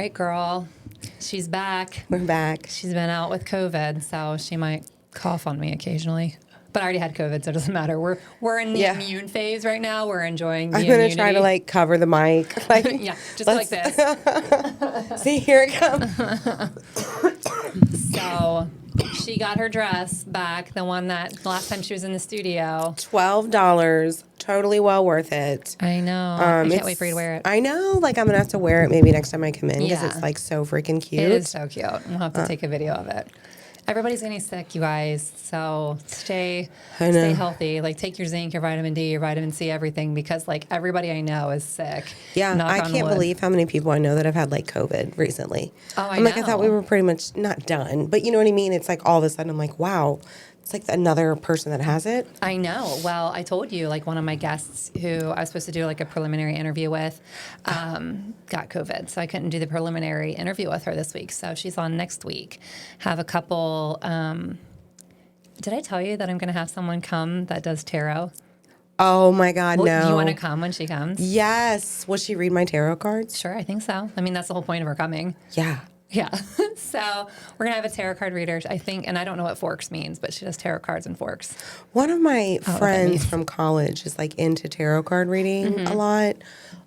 Right, girl. She's back. We're back. She's been out with COVID, so she might cough on me occasionally. But I already had COVID, so it doesn't matter. We're in the immune phase right now. We're enjoying the immunity. I'm going to try to, cover the mic. Yeah, just like this. See, here it comes. So she got her dress back, the one that last time she was in the studio. $12. Totally well worth it. I know. I can't wait for you to wear it. I know. I'm going to have to wear it maybe next time I come in because it's, so freaking cute. It is so cute. We'll have to take a video of it. Everybody's getting sick, you guys. So stay healthy. Take your zinc, your vitamin D, your vitamin C, everything, because everybody I know is sick. Yeah, I can't believe how many people I know that have had COVID recently. Oh, I know. I thought we were pretty much not done, but you know what I mean? It's all of a sudden I'm like, wow. It's another person that has it. I know. Well, I told you, one of my guests who I was supposed to do a preliminary interview with got COVID. So I couldn't do the preliminary interview with her this week. So she's on next week. Have a couple. Did I tell you that I'm going to have someone come that does tarot? Oh my God, no. Do you want to come when she comes? Yes. Will she read my tarot cards? Sure, I think so. I mean, that's the whole point of her coming. Yeah. Yeah. So we're going to have a tarot card reader, I think, and I don't know what forks means, but she does tarot cards and forks. One of my friends from college is into tarot card reading a lot.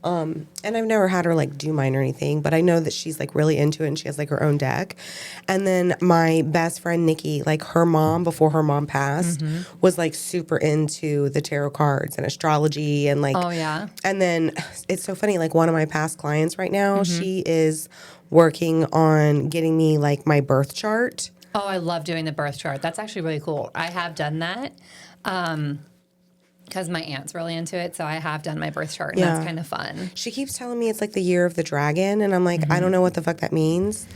And I've never had her do mine or anything, but I know that she's really into it and she has her own deck. And then my best friend, Nikki, her mom, before her mom passed, was super into the tarot cards and astrology and oh, yeah. And then it's so funny, one of my past clients right now, she is working on getting me my birth chart. Oh, I love doing the birth chart. That's actually really cool. I have done that because my aunt's really into it. So I have done my birth chart, and that's kind of fun. She keeps telling me it's the year of the dragon, and I'm I don't know what the fuck that means.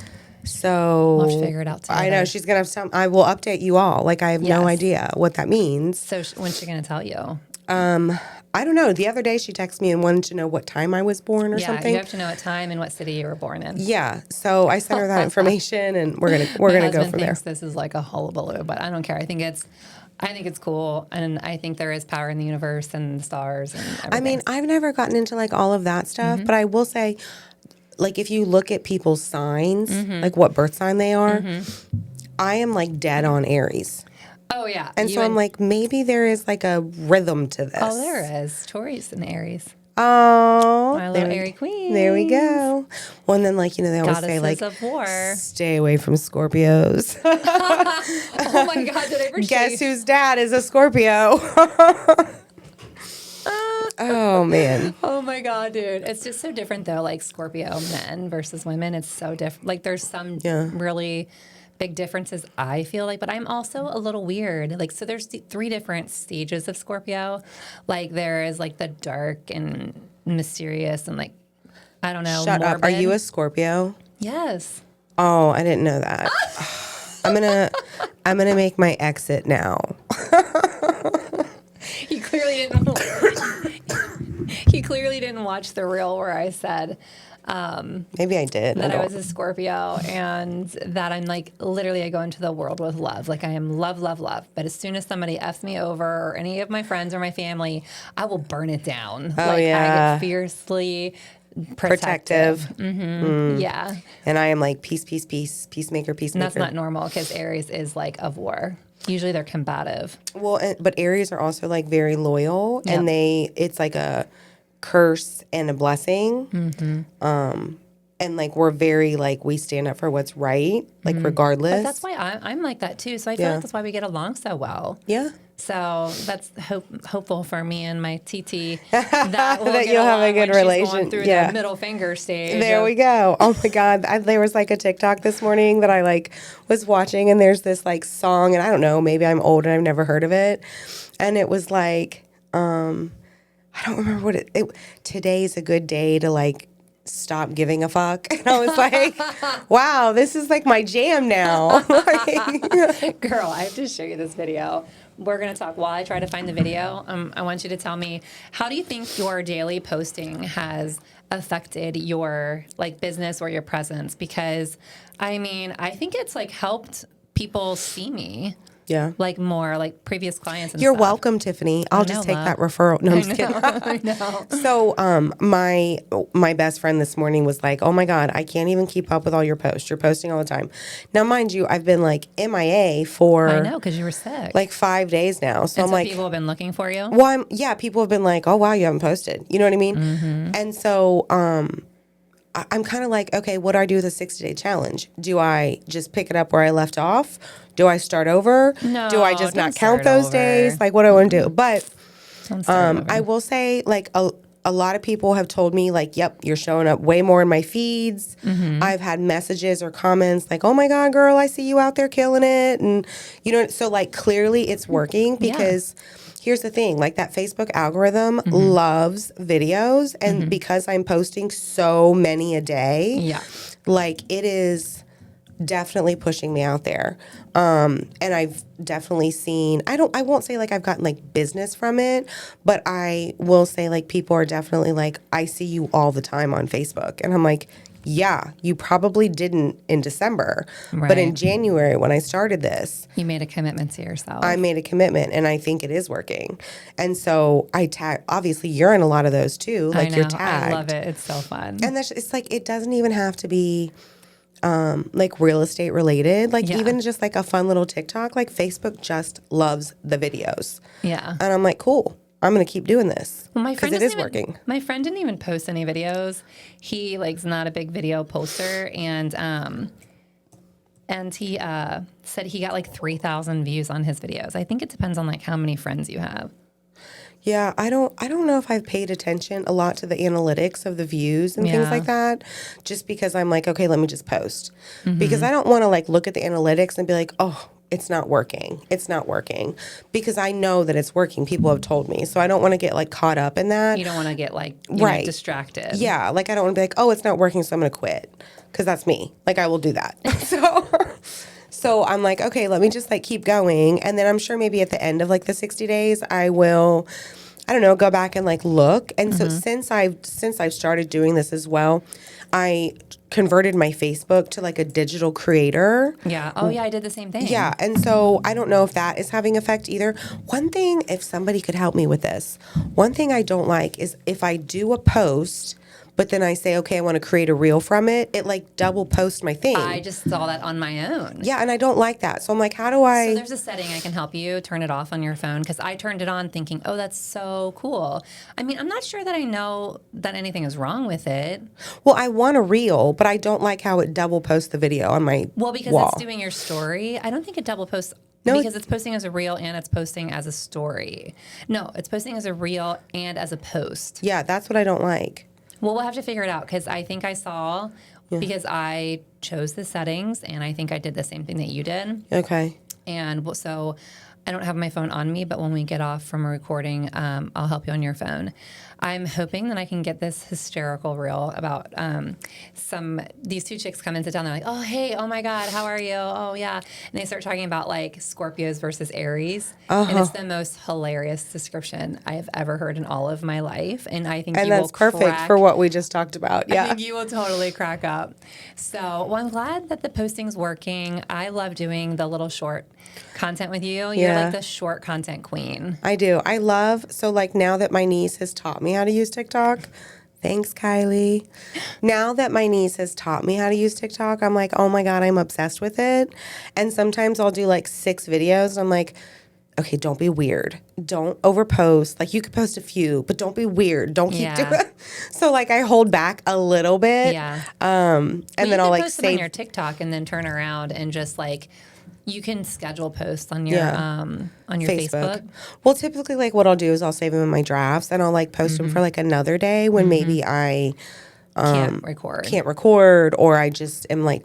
So we'll have to figure it out together. I know she's gonna have some. I will update you all. I have no idea what that means. So when's she gonna tell you? I don't know. The other day she texted me and wanted to know what time I was born or something. You have to know what time and what city you were born in. Yeah. So I sent her that information, and we're gonna go from there. This is a hullabaloo, but I don't care. I think it's cool, and I think there is power in the universe and the stars and everything. I mean, I've never gotten into all of that stuff, but I will say, if you look at people's signs, what birth sign they are, I am dead on Aries. Oh, yeah. And so I'm maybe there is a rhythm to this. Oh, there is. Tori's an Aries. Oh. My little Aries queen. There we go. Well, and then they always Goddesses say of war. Stay away from Scorpios. Oh my God, did I ever Guess whose dad is a Scorpio? Oh, man. Oh my God, dude. It's just so different though, Scorpio men versus women. It's so different. There's some really big differences, I feel but I'm also a little weird. So there's three different stages of Scorpio. There is the dark and mysterious and I don't know. Shut morbid. up. Are you a Scorpio? Yes. Oh, I didn't know that. I'm gonna make my exit now. He clearly didn't. He clearly didn't watch the reel where I said. Maybe I did. That I was a Scorpio and that I'm literally I go into the world with love. I am love, love, love. But as soon as somebody F's me over or any of my friends or my family, I will burn it down. Oh, I get fiercely protective. Yeah. And I am peace, peace, peace, peacemaker, peacemaker. And that's not normal because Aries is of war. Usually they're combative. Well, but Aries are also very loyal and it's a curse and a blessing. And we're very we stand up for what's right, regardless. But that's why I'm like that too. So I feel that's why we get along so well. Yeah. So that's hopeful for me and my TT that, we'll that you'll have a good relation. Through the middle finger stage. There we go. Oh my God, there was a TikTok this morning that I was watching, and there's this song, and I don't know, maybe I'm old and I've never heard of it, and it was I don't remember what it. Today's a good day to stop giving a fuck. And I was wow, this is my jam now. Girl, I have to show you this video. We're going to talk while I try to find the video. I want you to tell me, how do you think your daily posting has affected your business or your presence? Because I mean, I think it's helped people see me. Yeah. Like more like previous clients and You're stuff. welcome, Tiffany. I'll just take love. that referral. No, I'm just kidding. I know. So, my best friend this morning was like, "Oh my God, I can't even keep up with all your posts. You're posting all the time." Now, mind you, I've been like MIA for I know, because you were sick. like 5 days now. So I'm like, people have been looking for you. well, people have been like, "Oh wow, you haven't posted." You know what I mean? And so, I'm kind of like, okay, what do I do with a 60-day challenge? Do I just pick it up where I left off? Do I start over? No, Do I just don't not count start those over. days? Like, what do I want to do? But Don't start over. I will say, like, a lot of people have told me, like, yep, you're showing up way more in my feeds. I've had messages or comments like, oh my God, girl, I see you out there killing it. And, you know, so like clearly it's working because here's the thing, like that Facebook algorithm loves videos. And because I'm posting so many a day, like it is definitely pushing me out there. And I've definitely seen, I won't say like I've gotten like business from it, but I will say like people are definitely like, I see you all the time on Facebook. And I'm like, yeah, you probably didn't in December, but in January when I started this, you made a commitment to yourself. I made a commitment and I think it is working. And so I tag, obviously you're in a lot of those too. Like you're tagged. I love it. It's so fun. And it's like, it doesn't even have to be like real estate related, like even just like a fun little TikTok, like Facebook just loves the videos. Yeah. And I'm like, cool, I'm going to keep doing this Well, my friend because it is doesn't even- working. My friend didn't even post any videos. He like's not a big video poster, and he said he got like 3,000 views on his videos. I think it depends on like how many friends you have. Yeah, I don't know if I've paid attention a lot to the analytics of the views and things like that, just because I'm like, okay, let me just post. Because I don't want to like look at the analytics and be like, oh, it's not working. It's not working. Because I know that it's working. People have told me. So I don't want to get like caught up in that. You don't want to get like you know, distracted. Yeah, like I don't want to be like, oh, it's not working, so I'm going to quit. Because that's me. Like I will do that. So I'm like, okay, let me just like keep going. And then I'm sure maybe at the end of like the 60 days, I will, I don't know, go back and like look. And so since I've started doing this as well, I converted my Facebook to like a digital creator. Yeah. Oh yeah, I did the same thing. Yeah. And so I don't know if that is having effect either. One thing, if somebody could help me with this, one thing I don't like is if I do a post, but then I say, okay, I want to create a reel from it, it like double post my thing. I just saw that on my own. Yeah, and I don't like that. So I'm like, how do I? So there's a setting I can help you turn it off on your phone, because I turned it on thinking, oh, that's so cool. I mean, I'm not sure that I know that anything is wrong with it. Well, I want a reel, but I don't like how it double posts the video on my because wall. it's doing your story. I don't think it double posts. No, because it's posting as a reel and it's posting as a story. No, it's posting as a reel and as a post. Yeah, that's what I don't like. Well, we'll have to figure it out, because I think I saw, because I chose the settings, and I think I did the same thing that you did. Okay. And so I don't have my phone on me, but when we get off from a recording, I'll help you on your phone. I'm hoping that I can get this hysterical reel about these two chicks come and sit down. They're like, oh, hey, oh my God, how are you? Oh, yeah. And they start talking about like Scorpios versus Aries. And it's the most hilarious description I have ever heard in all of my life. And I think that's perfect for what we just talked about. Yeah. I think you will totally crack up. So, well, I'm glad that the posting's working. I love doing the little short content with you. You're like the short content queen. I do. I love, so like now that my niece has taught me how to use TikTok, thanks, Kylie. Now that my niece has taught me how to use TikTok, I'm like, oh my God, I'm obsessed with it. And sometimes I'll do like 6 videos. And I'm like, okay, don't be weird. Don't overpost. Like you could post a few, but don't be weird. Don't keep doing it. So like I hold back a little bit. Yeah. And then I'll like post them on save your TikTok and then turn around and just like, you can schedule posts on your Facebook. Well, typically, like what I'll do is I'll save them in my drafts and I'll like post them for like another day when maybe I Can't record, or I just am like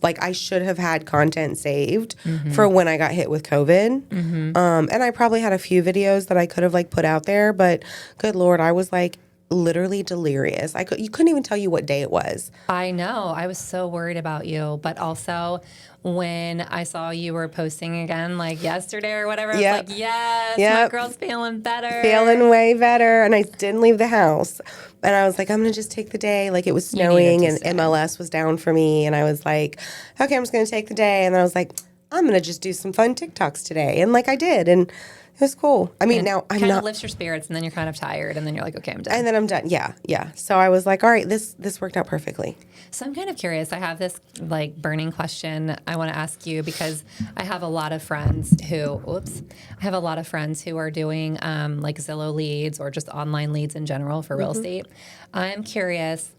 I should have had content saved for when I got hit with COVID. And I probably had a few videos that I could have like put out there, but good Lord, I was like literally delirious. You couldn't even tell you what day it was. I know. I was so worried about you, but also when I saw you were posting again, like yesterday or whatever, I was like, yes, my girl's feeling better. Feeling way better. And I didn't leave the house. And I was like, I'm going to just take the day. Like it was snowing and MLS was down for me. And I was like, okay, I'm just going to take the day. And then I was like, I'm going to just do some fun TikToks today. And like I did. And it was cool. I mean, now I'm kind not. of lifts your spirits, and then you're kind of tired, and then you're like, okay, I'm done. And then I'm done. Yeah, yeah. So I was like, all right, this worked out perfectly. So I'm kind of curious. I have this like burning question I want to ask you because I have a lot of friends who, are doing like Zillow leads or just online leads in general for real estate. I'm curious,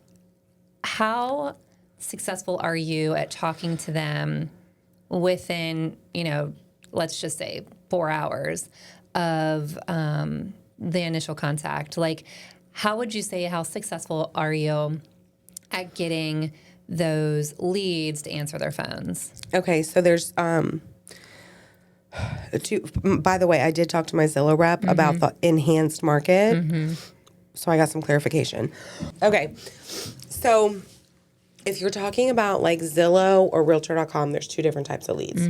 how successful are you at talking to them within, let's just say 4 hours of the initial contact? Like, how would you say, how successful are you at getting those leads to answer their phones? Okay, so there's by the way, I did talk to my Zillow rep about the enhanced market. So I got some clarification. Okay, so if you're talking about like Zillow or Realtor.com, there's 2 different types of leads.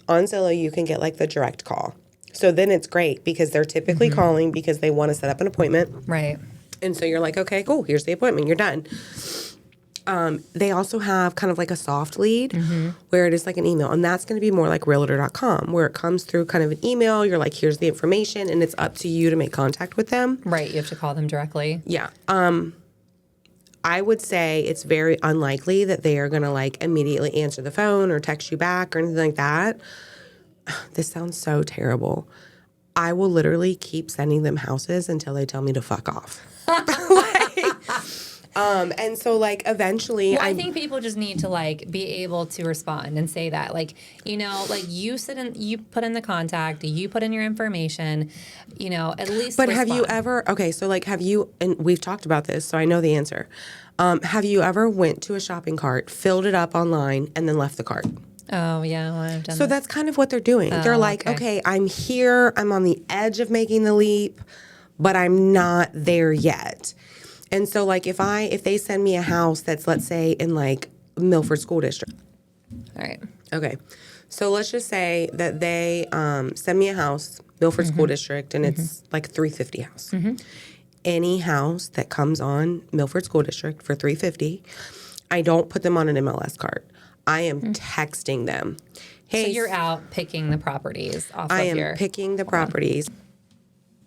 On Zillow, you can get like the direct call. So then it's great because they're typically calling because they want to set up an appointment. Right. And so you're like, okay, cool, here's the appointment, you're done. They also have kind of like a soft lead where it is like an email. And that's going to be more like Realtor.com where it comes through kind of an email. You're like, here's the information, and it's up to you to make contact with them. Right. You have to call them directly. Yeah. I would say it's very unlikely that they are going to like immediately answer the phone or text you back or anything like that. This sounds so terrible. I will literally keep sending them houses until they tell me to fuck off. And so like eventually I think people just need to like be able to respond and say that, like, like you put in the contact, you put in your information, at least. But respond. have you ever, so like and we've talked about this, so I know the answer. Have you ever went to a shopping cart, filled it up online, and then left the cart? Oh, yeah, well, I've done So that's kind of what they're doing. They're like, okay, I'm here, I'm on the edge of making the leap, but I'm not there yet. And so like if they send me a house that's, let's say, in like Milford School District. All right. Okay. So let's just say that they send me a house, Milford School District, and it's like $350 house. Any house that comes on Milford School District for $350, I don't put them on an MLS cart. I am texting them. Hey, so you're out picking the properties off I of am picking the properties.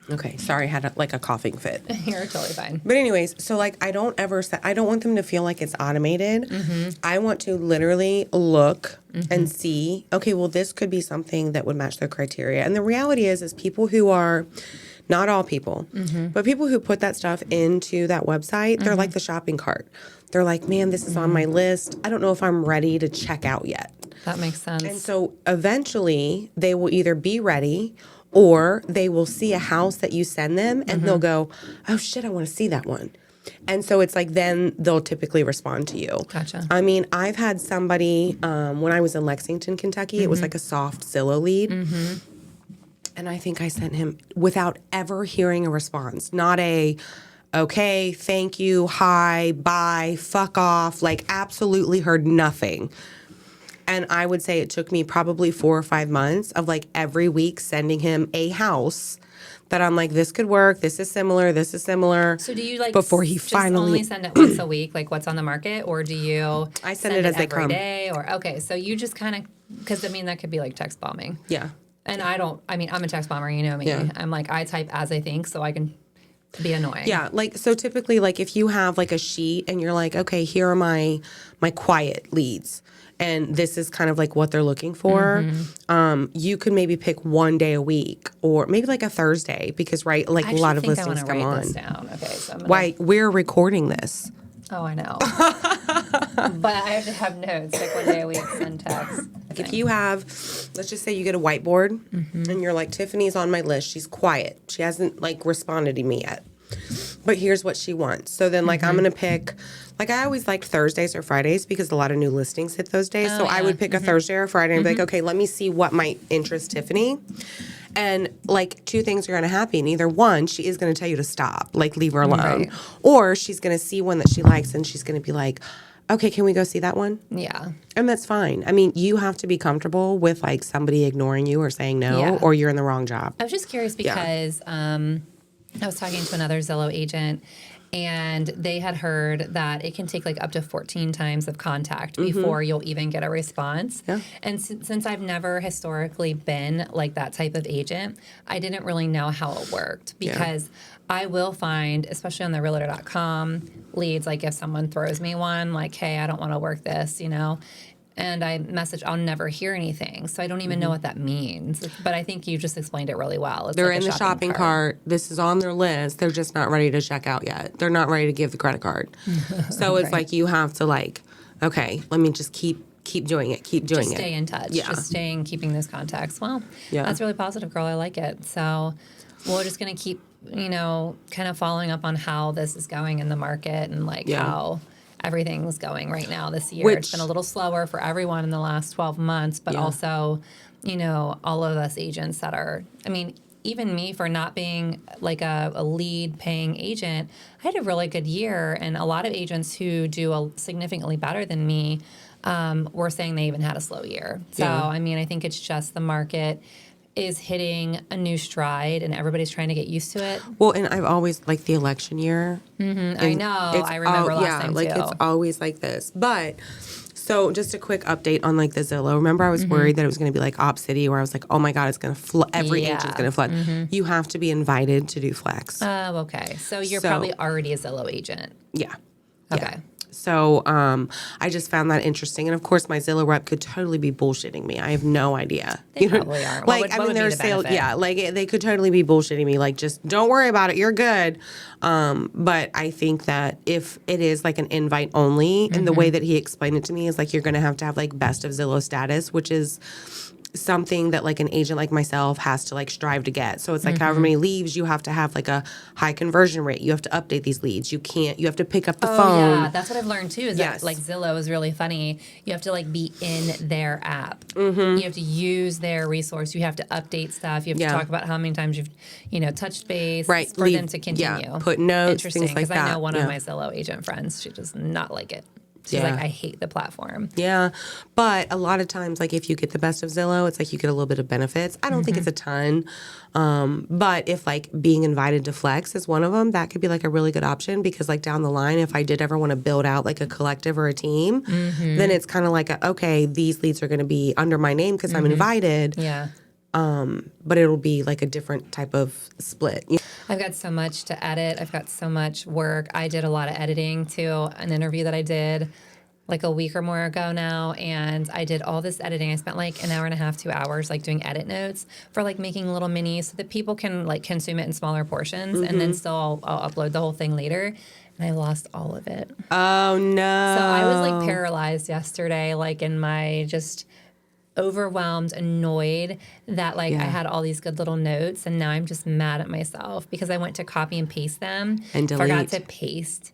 Okay, sorry, I had a coughing fit. You're totally fine. But anyways, so like I don't want them to feel like it's automated. I want to literally look and see, okay, well, this could be something that would match their criteria. And the reality is people who are, not all people, but people who put that stuff into that website, they're like the shopping cart. They're like, man, this is on my list. I don't know if I'm ready to check out yet. That makes sense. And so eventually they will either be ready or they will see a house that you send them and they'll go, oh shit, I want to see that one. And so it's like then they'll typically respond to you. Gotcha. I mean, I've had somebody, when I was in Lexington, Kentucky, it was like a soft Zillow lead. And I think I sent him without ever hearing a response. Not a, okay, thank you, hi, bye, fuck off. Like absolutely heard nothing. And I would say it took me probably 4 or 5 months of like every week sending him a house that I'm like, this could work. This is similar. This is similar. So do you like before he just finally only send it once a week, like what's on the market, or do you? I send it as they come every day, or okay. So you just kind of, because I mean that could be like text bombing. Yeah. And I mean I'm a text bomber. You know me. Yeah. I'm like I type as I think, so I can be annoying. Yeah, like so typically like if you have like a sheet and you're like, okay, here are my quiet leads. And this is kind of like what they're looking for. You could maybe pick one day a week or maybe like a Thursday because, right, like a lot of listings come on. This down. Okay, so Why we're recording this. Oh, I know. But I have to have notes, like 1 day a week, send text. Like if you have, let's just say you get a whiteboard and you're like, Tiffany's on my list. She's quiet. She hasn't like responded to me yet. But here's what she wants. So then like I'm going to pick, like I always liked Thursdays or Fridays because a lot of new listings hit those days. I would pick a Thursday or a Friday and be like, okay, let me see what might interest Tiffany. And like 2 things are going to happen. Either one, she is going to tell you to stop, like leave her alone. Right. Or she's going to see one that she likes and she's going to be like, okay, can we go see that one? Yeah. And that's fine. I mean, you have to be comfortable with like somebody ignoring you or saying no, or you're in the wrong job. I was just curious because I was talking to another Zillow agent And they had heard that it can take like up to 14 times of contact before you'll even get a response. Yeah. And since I've never historically been like that type of agent, I didn't really know how it worked because I will find, especially on the realtor.com leads, like if someone throws me one, like, hey, I don't want to work this, you know, and I message, I'll never hear anything. So I don't even know what that means. But I think you just explained it really well. It's They're like in the shopping cart. This is on their list. They're just not ready to check out yet. They're not ready to give the credit card. So it's like you have to like, okay, let me just keep doing it. Keep doing just it. Stay in touch. Yeah. Just keeping those contacts. Well, that's really positive, girl. I like it. So we're just going to keep, you know, kind of following up on how this is going in the market and like how everything's going right now this year. It's been a little slower for everyone in the last 12 months, but also, you know, all of us agents that are, I mean, even me for not being like a lead paying agent, I had a really good year. And a lot of agents who do significantly better than me were saying they even had a slow year. So, I mean, I think it's just the market is hitting a new stride and everybody's trying to get used to it. Well, and I've always, like the election year. I know. I remember last time like too. it's always like this. But, so just a quick update on like the Zillow. Remember I was worried that it was going to be like Op City where I was like, oh my God, it's going to flood. Every agent's going to flood. You have to be invited to do Flex. Oh, okay. So you're probably already a Zillow agent. Yeah. Okay. So I just found that interesting. And of course, my Zillow rep could totally be bullshitting me. I have no idea. They probably are. Like, I mean, they're sales. Yeah, like they could totally be bullshitting me. Like, just don't worry about it. You're good. But I think that if it is like an invite only, and the way that he explained it to me is like you're going to have like best of Zillow status, which is something that like an agent like myself has to like strive to get. So it's like however many leads you have to have like a high conversion rate. You have to update these leads. You have to pick up the phone. Yeah, that's what I've learned too. Is that like Zillow is really funny. You have to like be in their app. You have to use their resource. You have to update stuff. You have to talk about how many times you've touched base for them to continue. Yeah, put notes, interesting, things like that. Because I know one of my Zillow agent friends, she does not like it. She's like, I hate the platform. Yeah. But a lot of times, like, if you get the best of Zillow, it's like you get a little bit of benefits. I don't think it's a ton. But if, like, being invited to Flex is one of them, that could be, like, a really good option because, like, down the line, if I did ever want to build out, like, a collective or a team, then it's kind of like, okay, these leads are going to be under my name because I'm invited. Yeah. But it'll be, like, a different type of split. I've got so much to edit. I've got so much work. I did a lot of editing to an interview that I did like a week or more ago now. And I did all this editing. I spent like an hour and a half, 2 hours, like doing edit notes for like making little minis so that people can like consume it in smaller portions. And then still I'll upload the whole thing later. And I lost all of it. Oh, no. So I was like paralyzed yesterday, like in my just overwhelmed, annoyed that like I had all these good little notes and now I'm just mad at myself because I went to copy and paste them and delete. Forgot to paste.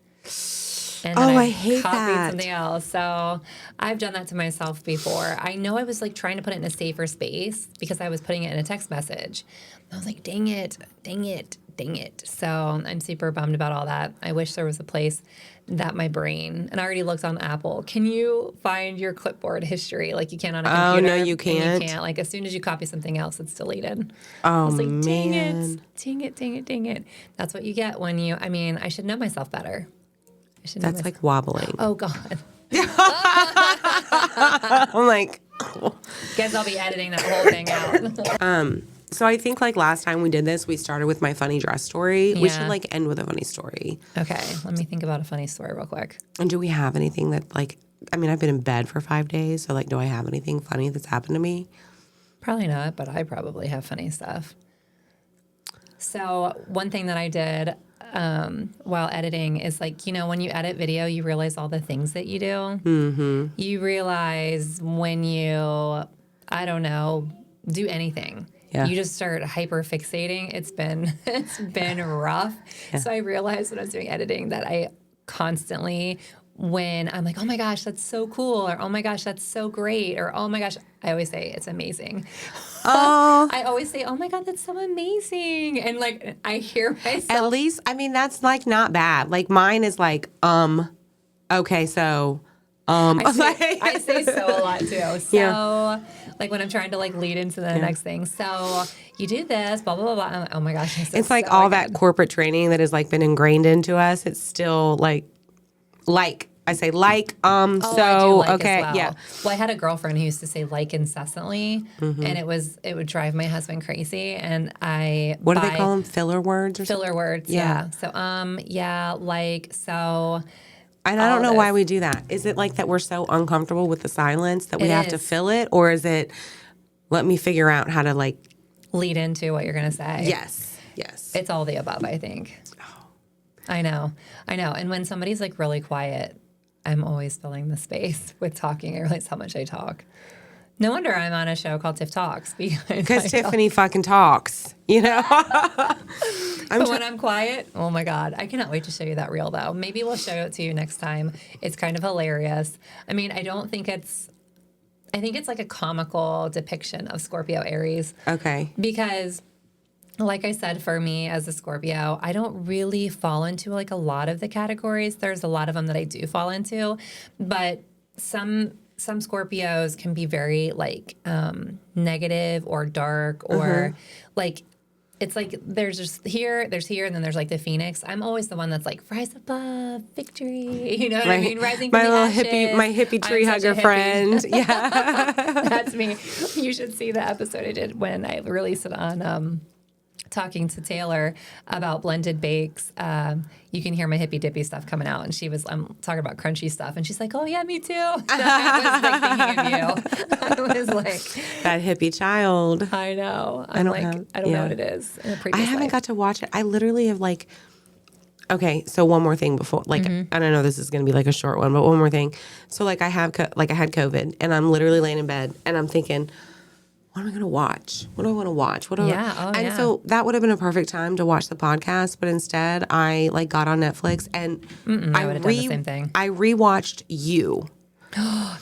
And then I hate copied that. something else. So I've done that to myself before. I know I was like trying to put it in a safer space because I was putting it in a text message. I was like, dang it. So I'm super bummed about all that. I wish there was a place that my brain, and I already looked on Apple. Can you find your clipboard history like you can on a computer? Oh, no, you can't. You can't. Like as soon as you copy something else, it's deleted. Oh, I was like, man. dang it. That's what you get when I should know myself better. That's like wobbling. Oh, God. I'm like... Guess I'll be editing that whole thing out. So I think like last time we did this, we started with my funny dress story. We should like end with a funny story. Okay, let me think about a funny story real quick. And do we have anything that like, I mean, I've been in bed for 5 days. So like, do I have anything funny that's happened to me? Probably not, but I probably have funny stuff. So one thing that I did while editing is like, when you edit video, you realize all the things that you do. Mm-hmm. You realize when you, I don't know, do anything. Yeah. You just start hyper fixating. It's been rough. Yeah. So I realized when I was doing editing that I constantly, when I'm like, oh my gosh, that's so cool, or oh my gosh, that's so great, or oh my gosh, I always say it's amazing. Oh, I always say, oh my God, that's so amazing, and like I hear myself. At least, I mean, that's like not bad. Like mine is like, okay, so, I say so a lot too. So, like when I'm trying to like lead into the next thing. So you do this, blah, blah, blah, blah. I'm like, oh my gosh. It's like so all that corporate training that has like been ingrained into us. It's still I say like, I do like okay, as well. yeah. Well, I had a girlfriend who used to say like incessantly, and it would drive my husband crazy. And what do they call them? Filler words or filler words? Yeah. So like so. And I don't know why we do that. Is it like that we're so uncomfortable with the silence that we have to fill it, or is it let me figure out how to like lead into what you're gonna say? Yes. It's all the above, I think. Oh. I know. And when somebody's like really quiet, I'm always filling the space with talking. I realize how much I talk. No wonder I'm on a show called Tiff Talks. Because Tiffany fucking talks, you know? But when I'm quiet, oh my God. I cannot wait to show you that reel, though. Maybe we'll show it to you next time. It's kind of hilarious. I mean, I think it's like a comical depiction of Scorpio Aries. Okay. Because like I said, for me as a Scorpio, I don't really fall into like a lot of the categories. There's a lot of them that I do fall into, but some Scorpios can be very like negative or dark or like it's like there's here, and then there's like the Phoenix. I'm always the one that's like rise above, victory. You know what I mean? Rising from the ashes. My hippie tree hugger friend. Yeah, that's me. You should see the episode I did when I released it on. Talking to Taylor about blended bakes, you can hear my hippy dippy stuff coming out. And I'm talking about crunchy stuff. And she's like, oh, yeah, me too. So I was like thinking of you. I was like. That hippie child. I know. I don't know what it is. In a previous I haven't got to watch it. I literally have like, okay, so one more thing before, like, I don't know, this is going to be like a short one, but one more thing. So like I had COVID and I'm literally laying in bed and I'm thinking, what am I going to watch? What do I want to watch? So that would have been a perfect time to watch the podcast, but instead I like got on Netflix and I would have done the same thing. I rewatched You.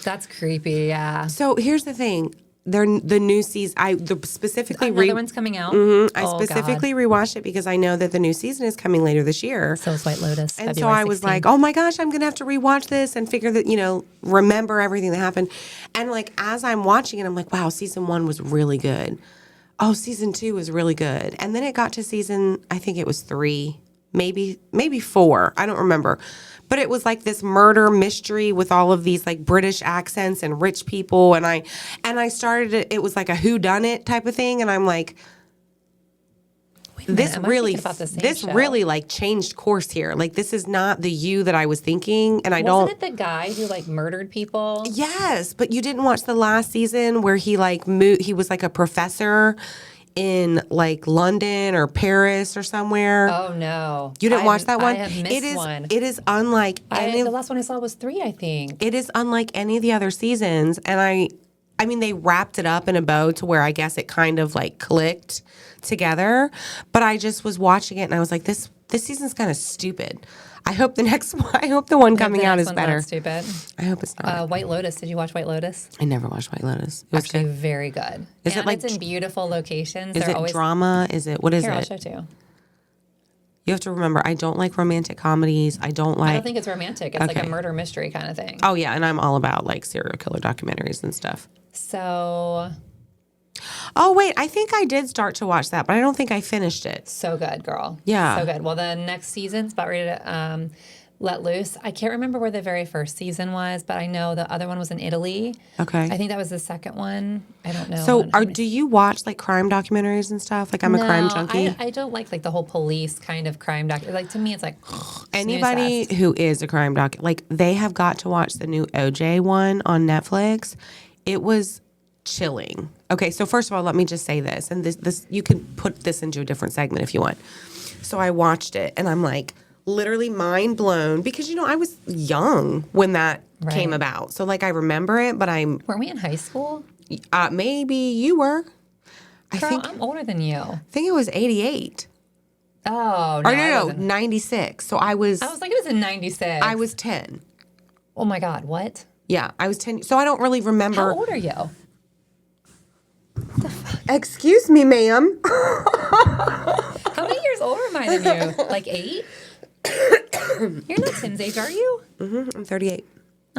That's creepy, yeah. So here's the thing. The new season, specifically another one's coming out. I specifically rewatched it because I know that the new season is coming later this year. So is White Lotus. And February so I was 16th. like, oh my gosh, I'm going to have to rewatch this and figure that, remember everything that happened. And like, as I'm watching it, I'm like, wow, season 1 was really good. Oh, season 2 was really good. And then it got to season, I think it was 3, maybe 4. I don't remember. But it was like this murder mystery with all of these like British accents and rich people. And I started it was like a whodunit type of thing. And I'm like, this really like changed course here. Like this is not the You that I was thinking. And Wasn't it the guy who like murdered people? Yes, but you didn't watch the last season where he like moved. He was like a professor in like London or Paris or somewhere. Oh no. You didn't watch that one? I have missed one. It is unlike the last one I saw was 3, I think. It is unlike any of the other seasons. And I mean they wrapped it up in a bow to where I guess it kind of like clicked together. But I just was watching it and I was like, this season's kind of stupid. I hope the one coming out is better. Not stupid. I hope it's not. White Lotus. Did you watch White Lotus? I never watched White Lotus. It was actually good. Very good. Is it like it's in beautiful locations? Is it drama? Is it what is it? I'll show it to you. You have to remember, I don't like romantic comedies. I don't think it's romantic. It's like a murder mystery kind of thing. Oh yeah, and I'm all about like serial killer documentaries and stuff. So. Oh wait, I think I did start to watch that, but I don't think I finished it. So good, girl. Yeah. So good. Well, the next season's about ready to let loose. I can't remember where the very first season was, but I know the other one was in Italy. Okay. I think that was the second one. I don't know. So do you watch like crime documentaries and stuff? Like I'm a crime junkie. I don't like the whole police kind of crime doc. Like to me, it's like anybody who is a crime doc, like they have got to watch the new OJ one on Netflix. It was chilling. Okay, so first of all, let me just say this, and this you can put this into a different segment if you want. So I watched it, and I'm like literally mind blown because I was young when that came about. So like I remember it, but weren't we in high school? Maybe you were. Girl, I'm older than you. I think it was 88. Oh, no. Or no, 96. So I was like, it was in 96. I was 10. Oh my God, what? Yeah, I was 10. So I don't really remember. How old are you? What the fuck? Excuse me, ma'am. How many years older am I than you? Like 8? You're not Tim's age, are you? I'm 38.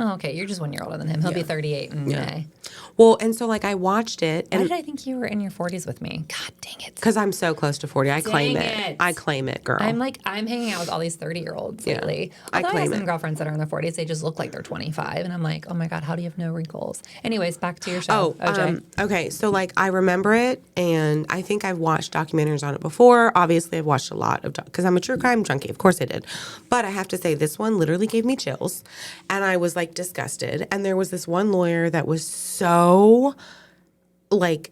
Oh, okay. You're just 1 year older than him. He'll be 38 in May. Well, and so like I watched it. Why And did I think you were in your 40s with me? God dang it. because I'm so close to 40. I claim Dang it. it. I claim it, girl. I'm hanging out with all these 30-year-olds lately. I Although I claim have some it. girlfriends that are in their 40s, they just look like they're 25. And I'm like, oh my God, how do you have no wrinkles? Anyways, back to your show, OJ. Okay. So like I remember it, and I think I've watched documentaries on it before. Obviously, I've watched a lot of because I'm a true crime junkie. Of course, I did. But I have to say, this one literally gave me chills, and I was like disgusted. And there was this one lawyer that was so like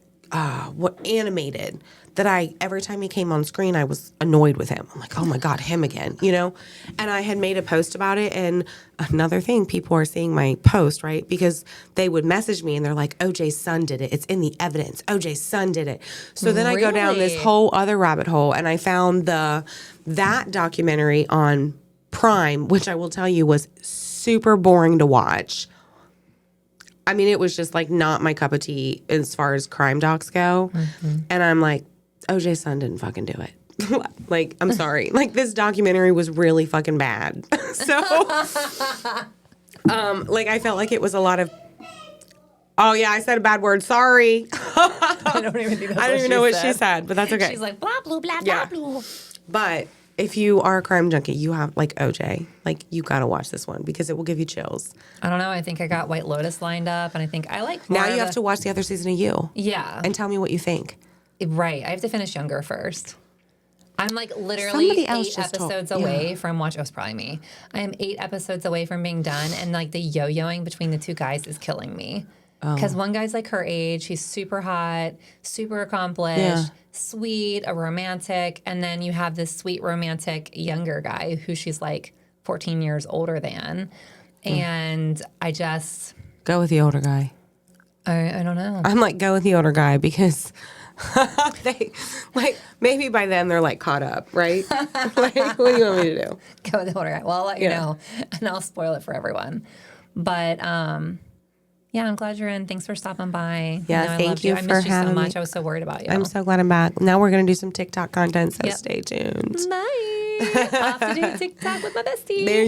animated that every time he came on screen, I was annoyed with him. I'm like, oh my God, him again, you know? And I had made a post about it. And another thing, people are seeing my post, right? Because they would message me and they're like, OJ's son did it. It's in the evidence. OJ's son did it. So then I go down this whole other rabbit hole, and I found that documentary on Prime, which I will tell you was super boring to watch. I mean, it was just like not my cup of tea as far as crime docs go. And I'm like, OJ's son didn't fucking do it. Like, I'm sorry. Like, this documentary was really fucking bad. So, like, I felt like it was a lot of, oh yeah, I said a bad word. Sorry. I don't even think that's I don't even know what she said, but that's okay. She's like, blah, blah, blah, blah, blah. But if you are a crime junkie, you have, like OJ, like, you gotta watch this one because it will give you chills. I don't know. I think I got White Lotus lined up, and I think I like more Now you have to watch the other season of You. Yeah. And tell me what you think. Right. I have to finish Younger first. I'm like literally Somebody else 8 just told- episodes away from watch. Oh, it's probably me. I am 8 episodes away from being done, and like the yo-yoing between the two guys is killing me. Because one guy's like her age, he's super hot, super accomplished, sweet, a romantic, and then you have this sweet romantic younger guy who she's like 14 years older than, and I just Go with the older guy. I don't know. I'm like, go with the older guy because they, like, maybe by then they're like caught up, right? Like, what do you want me to do? Go with the older guy. Well, I'll let you know, and I'll spoil it for everyone. But yeah, I'm glad you're in. Thanks for stopping by. Yeah, I thank loved you I for missed you so having much. me. I was so worried about you. I'm so glad I'm back. Now we're going to do some TikTok content, so Yep. stay tuned. Bye. Off to do TikTok with my bestie. There you